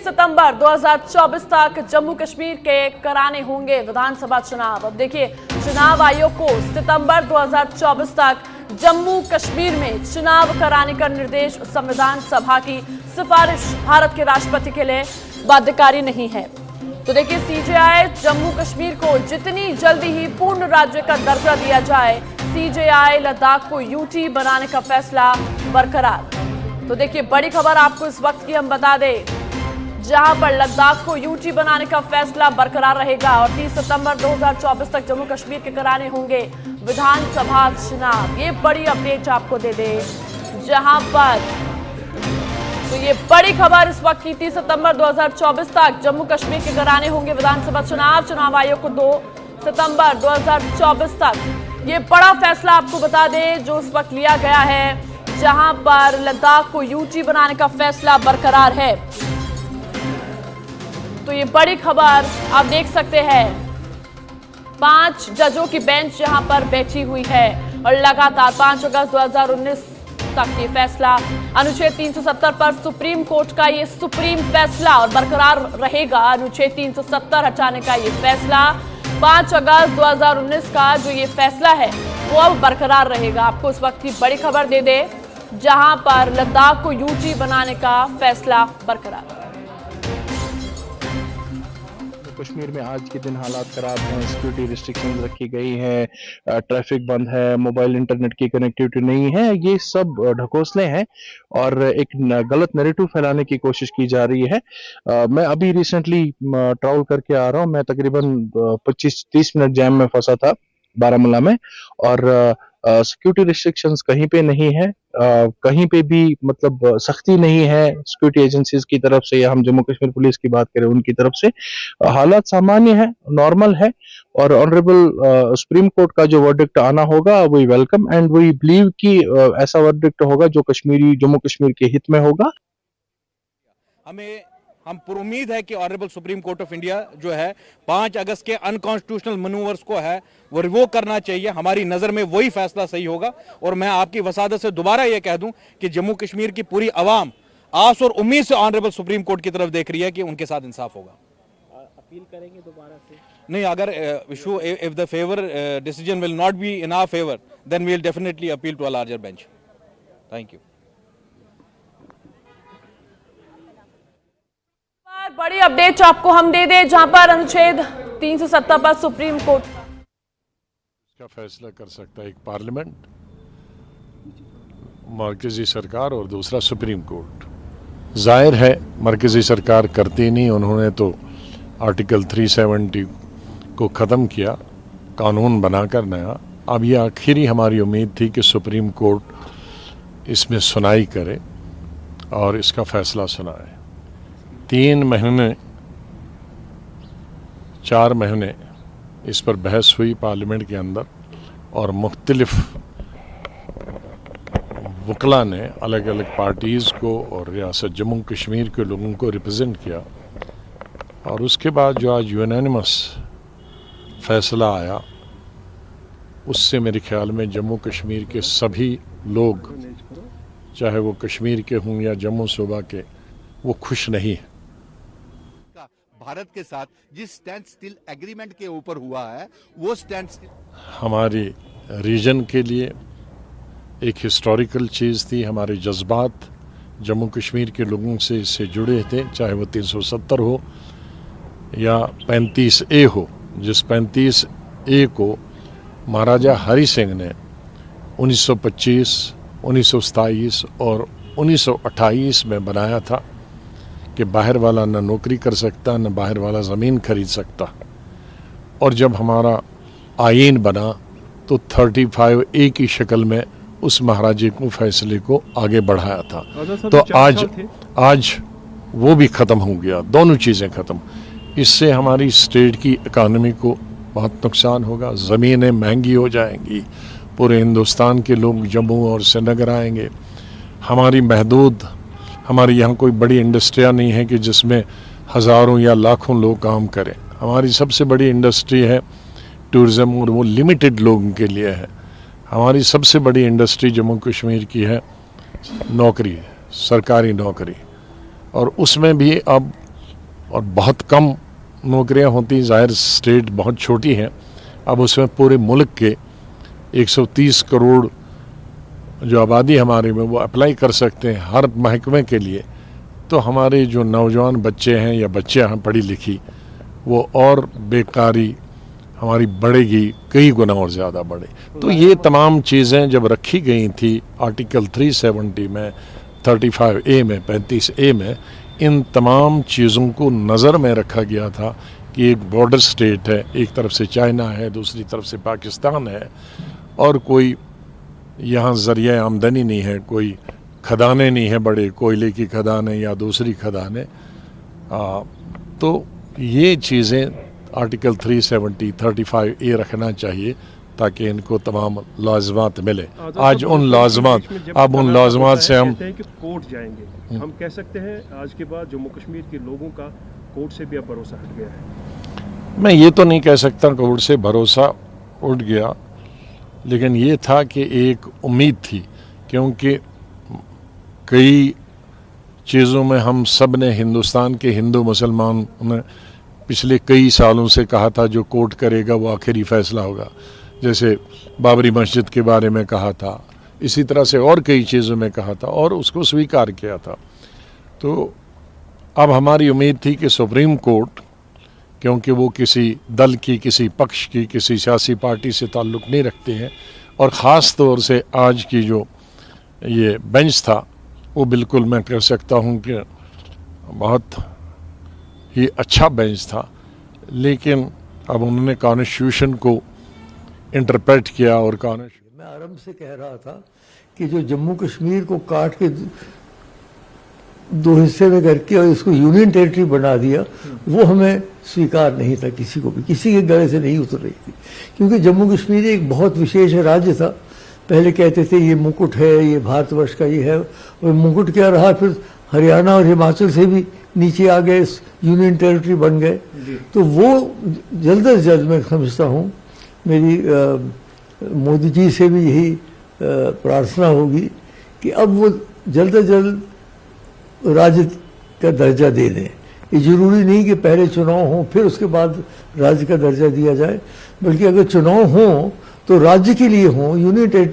30 सितंबर 2024 तक जम्मू कश्मीर के कराने होंगे विधानसभा चुनाव। अब देखिए, चुनाव आयोग को सितंबर 2024 तक जम्मू कश्मीर में चुनाव कराने का निर्देश संविधान सभा की सिफारिश भारत के राष्ट्रपति के लिए बाध्यकारी नहीं है। तो देखिए, सीजेआई जम्मू कश्मीर को जितनी जल्दी ही पूर्ण राज्य का दर्जा दिया जाए, सीजेआई लद्दाख को यूटी बनाने का फैसला बरकरार। तो देखिए, बड़ी खबर आपको इस वक्त की हम बता दें, जहां पर लद्दाख को यूटी बनाने का फैसला बरकरार रहेगा और 30 सितंबर 2024 तक जम्मू कश्मीर के कराने होंगे विधानसभा चुनाव। ये बड़ी अपडेट आपको दे दे, जहां पर तो ये बड़ी खबर इस वक्त की, 30 सितंबर 2024 तक जम्मू कश्मीर के कराने होंगे विधानसभा चुनाव। चुनाव आयोग को 2 सितंबर 2024 तक ये बड़ा फैसला आपको बता दें जो इस वक्त लिया गया है, जहां पर लद्दाख को यूटी बनाने का फैसला बरकरार है। तो ये बड़ी खबर आप देख सकते हैं, 5 जजों की बेंच यहां पर बैठी हुई है और लगातार 5 अगस्त 2019 तक ये फैसला, अनुच्छेद 370 पर सुप्रीम कोर्ट का ये सुप्रीम फैसला और बरकरार रहेगा। अनुच्छेद 370 हटाने का ये फैसला 5 अगस्त 2019 का जो ये फैसला है वो अब बरकरार रहेगा। आपको इस वक्त की बड़ी खबर दे दे, जहां पर लद्दाख को यूटी बनाने का फैसला बरकरार। कश्मीर में आज के दिन हालात खराब हैं, सिक्योरिटी रिस्ट्रिक्शन रखी गई है, ट्रैफिक बंद है, मोबाइल इंटरनेट की कनेक्टिविटी नहीं है। ये सब ढकोसले हैं और एक गलत नैरेटिव फैलाने की कोशिश की जा रही है। मैं अभी रिसेंटली ट्रैवल करके आ रहा हूँ, मैं तकरीबन 25-30 मिनट जैम में फंसा था बारामूला में, और सिक्योरिटी रिस्ट्रिक्शंस कहीं पे नहीं है, कहीं पे भी मतलब सख्ती नहीं है सिक्योरिटी एजेंसीज की तरफ से, या हम जम्मू कश्मीर पुलिस की बात करें उनकी तरफ से। हालात सामान्य है, नॉर्मल है, और ऑनरेबल सुप्रीम कोर्ट का जो वर्डिक्ट आना होगा वही वेलकम, एंड वी बिलीव कि ऐसा वर्डिक्ट होगा जो जम्मू कश्मीर के हित में होगा। हम पूरी उम्मीद है कि honourable supreme court of India जो है 5 अगस्त के अनकॉन्स्टिट्यूशनल मनूवर्स को है वो रिवोक करना चाहिए। हमारी नज़र में वही फैसला सही होगा। और मैं आपकी वसादत से दोबारा ये कह दूं कि जम्मू कश्मीर की पूरी अवाम आस और उम्मीद से ऑनरेबल सुप्रीम कोर्ट की तरफ देख रही है कि उनके साथ इंसाफ होगा। अपील करेंगे दोबारा से? नहीं, अगर issue if the favour decision will not be in our favour then we will definitely appeal to a larger bench. Thank you. बड़ी अपडेट आपको हम दे दें, जहां पर अनुच्छेद 370 पर सुप्रीम कोर्ट का फैसला कर सकता है एक पार्लियामेंट, मरकजी सरकार और दूसरा सुप्रीम कोर्ट। जाहिर है मरकजी सरकार करती नहीं, उन्होंने तो आर्टिकल 370 को ख़त्म किया, कानून बनाकर नया। अब ये आखिरी हमारी उम्मीद थी कि सुप्रीम कोर्ट इसमें सुनाई करे और इसका फैसला सुनाए। 3 महीने 4 महीने इस पर बहस हुई पार्लियामेंट के अंदर, और मुख्तलिफ वकला ने अलग अलग पार्टीज़ को और रियासत जम्मू कश्मीर के लोगों को रिप्रेजेंट किया, और उसके बाद जो आज यूनानिमस फैसला आया उससे मेरे ख्याल में जम्मू कश्मीर के सभी लोग, चाहे वो कश्मीर के हों या जम्मू सूबा के, वो खुश नहीं है। भारत के साथ जिस स्टैंड स्टिल एग्रीमेंट के ऊपर हुआ है वो स्टैंड स्टिल हमारी रीजन के लिए एक हिस्टोरिकल चीज़ थी। हमारे जज्बात जम्मू कश्मीर के लोगों से इससे जुड़े थे, चाहे वो 370 हो या 35A हो, जिस 35A को महाराजा हरि सिंह ने 1925, 1927 और 1928 में बनाया था कि बाहर वाला न नौकरी कर सकता, न बाहर वाला ज़मीन खरीद सकता। और जब हमारा आईन बना तो 35A की शक्ल में उस महाराजे को फैसले को आगे बढ़ाया था। तो आज वो भी ख़त्म हो गया, दोनों चीज़ें ख़त्म। इससे हमारी स्टेट की इकानमी को बहुत नुकसान होगा, ज़मीनें महंगी हो जाएंगी, पूरे हिंदुस्तान के लोग जम्मू और श्रीनगर आएंगे। हमारी यहाँ कोई बड़ी इंडस्ट्रियाँ नहीं है कि जिसमें हज़ारों या लाखों लोग काम करें। हमारी सबसे बड़ी इंडस्ट्री है टूरिज़्म, और वो लिमिटेड लोगों के लिए है। हमारी सबसे बड़ी इंडस्ट्री जम्मू कश्मीर की है नौकरी, सरकारी नौकरी, और उसमें भी अब और बहुत कम नौकरियां होती, जाहिर स्टेट बहुत छोटी है। अब उसमें पूरे मुल्क के 130 करोड़ जो आबादी हमारे में वो अप्लाई कर सकते हैं हर महकमे के लिए, तो हमारे जो नौजवान बच्चे हैं या बच्चियां हैं पढ़ी लिखी, वो और बेकारी हमारी बढ़ेगी, कई गुना और ज़्यादा बढ़े। तो ये तमाम चीज़ें जब रखी गई थी आर्टिकल 370 में, 35A में, 35A में, इन तमाम चीज़ों को नज़र में रखा गया था कि एक बॉर्डर स्टेट है, एक तरफ से चाइना है, दूसरी तरफ से पाकिस्तान है, और कोई यहाँ ज़रिया आमदनी नहीं है, कोई खदाने नहीं है बड़े, कोयले की खदानें या दूसरी खदानें। तो ये चीज़ें आर्टिकल 370, 35A रखना चाहिए ताकि इनको तमाम लाज़मात मिले। आज उन लाज़मात, अब उन लाज़मात से हम कहते हैं कि कोर्ट जाएंगे, हम कह सकते हैं आज के बाद जम्मू कश्मीर के लोगों का कोर्ट से भी अब भरोसा हट गया है। मैं ये तो नहीं कह सकता कोर्ट से भरोसा उठ गया, लेकिन ये था कि एक उम्मीद थी, क्योंकि कई चीज़ों में हम सब ने, हिंदुस्तान के हिंदू मुसलमान ने पिछले कई सालों से कहा था जो कोर्ट करेगा वो आखिरी फैसला होगा। जैसे बाबरी मस्जिद के बारे में कहा था, इसी तरह से और कई चीज़ों में कहा था और उसको स्वीकार किया था। तो अब हमारी उम्मीद थी कि सुप्रीम कोर्ट, क्योंकि वो किसी दल की, किसी पक्ष की, किसी सियासी पार्टी से ताल्लुक़ नहीं रखते हैं, और ख़ास तौर से आज की जो ये बेंच था वो बिल्कुल मैं कह सकता हूँ कि बहुत ही अच्छा बेंच था, लेकिन अब उन्होंने कॉन्स्टिट्यूशन को इंटरप्रेट किया और मैं आरंभ से कह रहा था कि जो जम्मू कश्मीर को काट के दो हिस्से में करके और इसको यूनियन टेरिटरी बना दिया, वो हमें स्वीकार नहीं था, किसी को भी, किसी के गले से नहीं उतर रही थी, क्योंकि जम्मू कश्मीर एक बहुत विशेष राज्य था। पहले कहते थे ये मुकुट है, ये भारतवर्ष का ये है, और मुकुट क्या रहा, फिर हरियाणा और हिमाचल से भी नीचे आ गए, यूनियन टेरिटरी बन गए। तो वो जल्द से जल्द, मैं समझता हूँ, मेरी मोदी जी से भी यही प्रार्थना होगी कि अब वो जल्द से जल्द राज्य का दर्जा दे दें। ये जरूरी नहीं कि पहले चुनाव हो फिर उसके बाद राज्य का दर्जा दिया जाए, बल्कि अगर चुनाव हो तो राज्य के लिए हो, यूनियन टेरिटरी